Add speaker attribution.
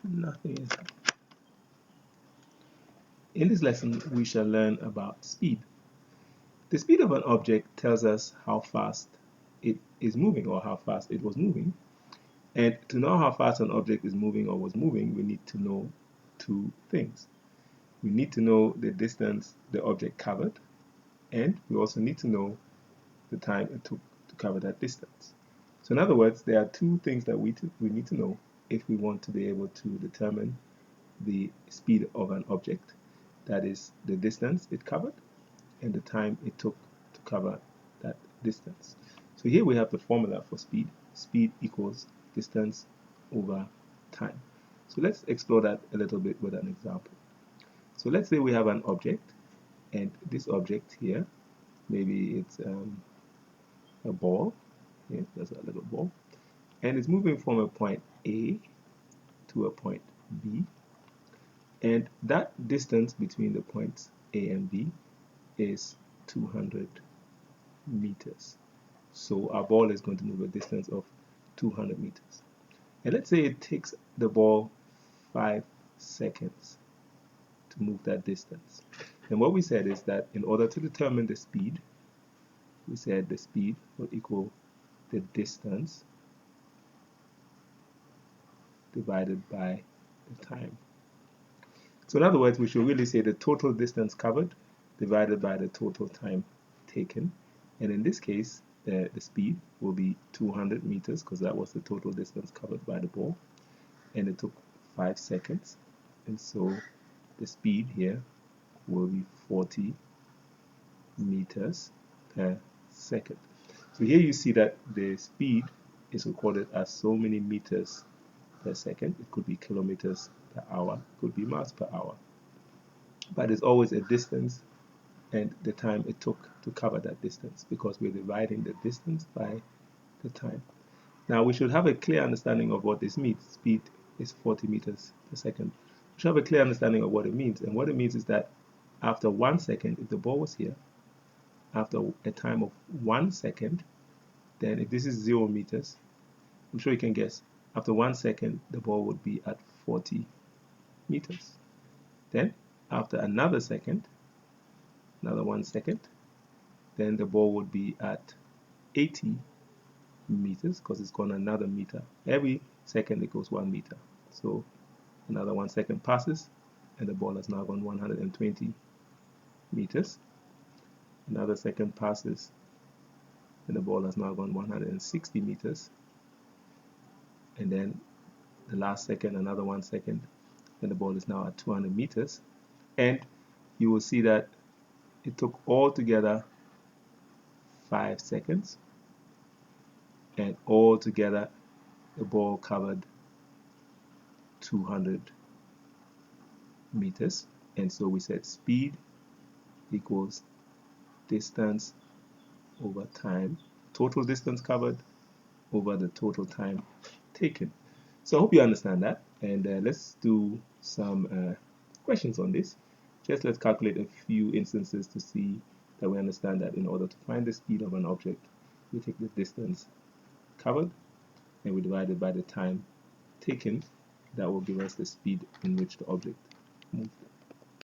Speaker 1: Nothing is happening. In this lesson, we shall learn about speed. The speed of an object tells us how fast it is moving or how fast it was moving. And to know how fast an object is moving or was moving, we need to know two things. We need to know the distance the object covered, and we also need to know the time it took to cover that distance. So in other words, there are two things that we need to know if we want to be able to determine the speed of an object. That is the distance it covered and the time it took to cover that distance. So here we have the formula for speed. Speed equals distance over time. So let's explore that a little bit with an example. So let's say we have an object, and this object here, maybe it's a ball. Yeah, that's a little ball, and it's moving from a point A to a point B, and that distance between the points A and B is 200 meters. So our ball is going to move a distance of 200 meters. And let's say it takes the ball 5 seconds to move that distance. And what we said is that in order to determine the speed, we said the speed will equal the distance divided by the time. So in other words, we should really say the total distance covered divided by the total time taken. And in this case, the speed will be 200 meters because that was the total distance covered by the ball. And it took 5 seconds. And so the speed here will be 40 meters per second. So here you see that the speed is recorded as so many meters per second. It could be kilometers per hour, it could be miles per hour. But it's always a distance and the time it took to cover that distance because we're dividing the distance by the time. Now we should have a clear understanding of what this means. Speed is 40 meters per second. We should have a clear understanding of what it means. And what it means is that after 1 second, if the ball was here, after a time of 1 second, then if this is 0 meters, I'm sure you can guess, after 1 second, the ball would be at 40 meters. Then after another second, another 1 second, then the ball would be at 80 meters because it's gone another meter. Every second it goes 1 meter. So another 1 second passes and the ball has now gone 120 meters. Another second passes and the ball has now gone 160 meters. And then the last second, another 1 second, and the ball is now at 200 meters. And you will see that it took altogether 5 seconds, and altogether the ball covered 200 meters. And so we said speed equals distance over time, total distance covered over the total time taken. So I hope you understand that, and let's do some questions on this. Just let's calculate a few instances to see that we understand that in order to find the speed of an object, we take the distance covered and we divide it by the time taken. That will give us the speed in which the object moved.